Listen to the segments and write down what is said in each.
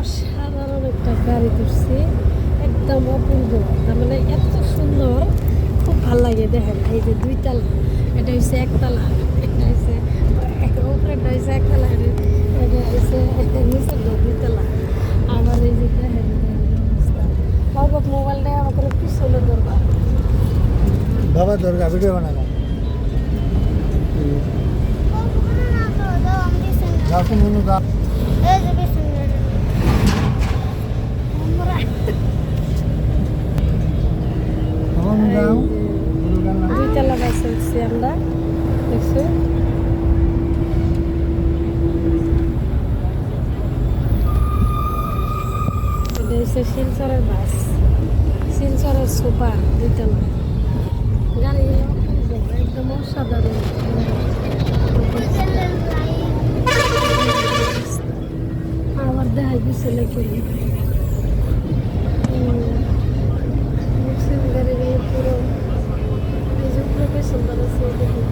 অসাধারণ একটা গাড়ি তুলছি, একদম অপূর্ব। তার মানে এত সুন্দর, খুব ভালো লাগে। দেখেন এই যে দুইতলা, এটা হচ্ছে একতলা, এটা হচ্ছে উপরেটা হচ্ছে একতলা, এটা হচ্ছে নিচের দুইতলা। আবার এই যে দেখেন অবস্থা। বাবা মোবাইলটা আমাকে পিছনে দরকার, বাবা দরকার ভিডিও বানাবো। যাও মনু দাও। দুইতলা বাসে উঠছি আমরা, দেখছি। এটা হচ্ছে শিলচরের বাস, শিলচরের সুপার দুইতলা। গাড়িগুলো একদম অসাধারণ। আবার দেখাই পিছনে কি গাড়িগুলো পুরো এই যে পুরো সুন্দর আছে। দেখুন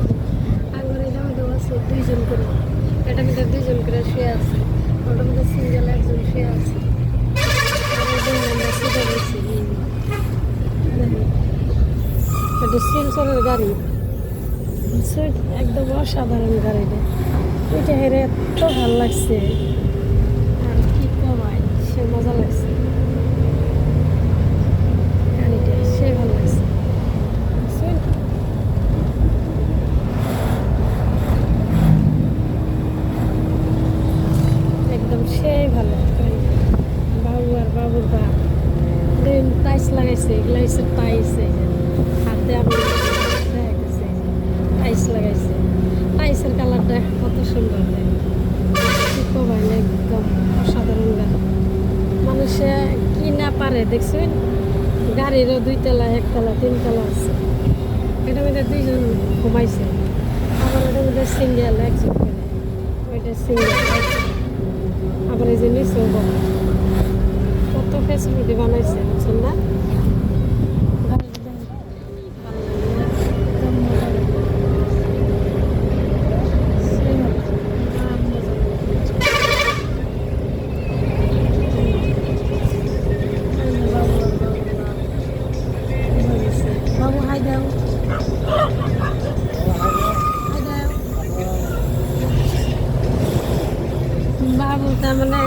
আবার এটার মধ্যে আছে দুইজন করে, এটার মধ্যে দুইজন করে শুয়ে আছে, ওটার মধ্যে সিঙ্গেল একজন শুয়ে আছে। এটা শিলচরের গাড়ি, একদম অসাধারণ গাড়িটা। ওইটা হেরে এত ভালো লাগছে, আর কি কমায় সে মজা লাগছে। গাড়িটা সে ভালো লাগছে, একদম সেই ভালো। বাবু আর বাবুর বাপ টাইস লাগাইছে, এগুলো হচ্ছে টাইস। হাতে আমি দেখা গেছে টাইস লাগাইছে, টাইসের কালারটা কত সুন্দর। ভাই একদম অসাধারণ গাড়ি, মানুষে কি না পারে দেখছেন। গাড়িরও দুইতলা, একতলা, তিনতলা আছে। এটার মধ্যে দুইজন ঘুমাইছে, আবার ওটার মধ্যে সিঙ্গেল একজন করে, ওইটা সিঙ্গেল। আবার এই যে নিচেও কত ফ্যাসিলিটি বানাইছে, বুঝছেন না। বাবু হাই দাও, বাবু তার মানে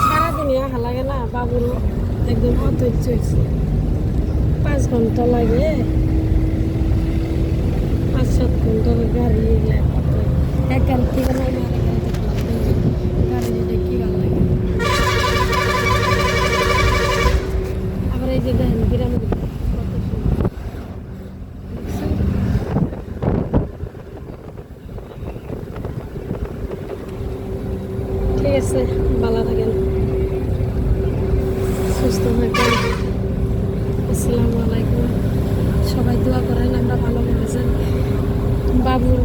সারাদিনই আহা লাগে না। বাবুর একদম অধৈর্য হয়েছে, 5 ঘন্টা লাগে, 5-7 ঘন্টার গাড়ি। এক গাড়ি থেকে নাই গাড়ি যেটা কি ভালো লাগে। আবার এই যে দেখেন গ্রামের কত সুন্দর। ঠিক আছে, ভালো থাকেন, সুস্থ থাকেন। আসসালামু আলাইকুম। সবাই দোয়া করেন আমরা ভালোভাবে যাই, বাবুর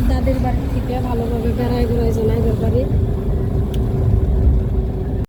দাদির বাড়ি থেকে ভালোভাবে বেড়ায় ঘুরাই জানাই বাড়ি।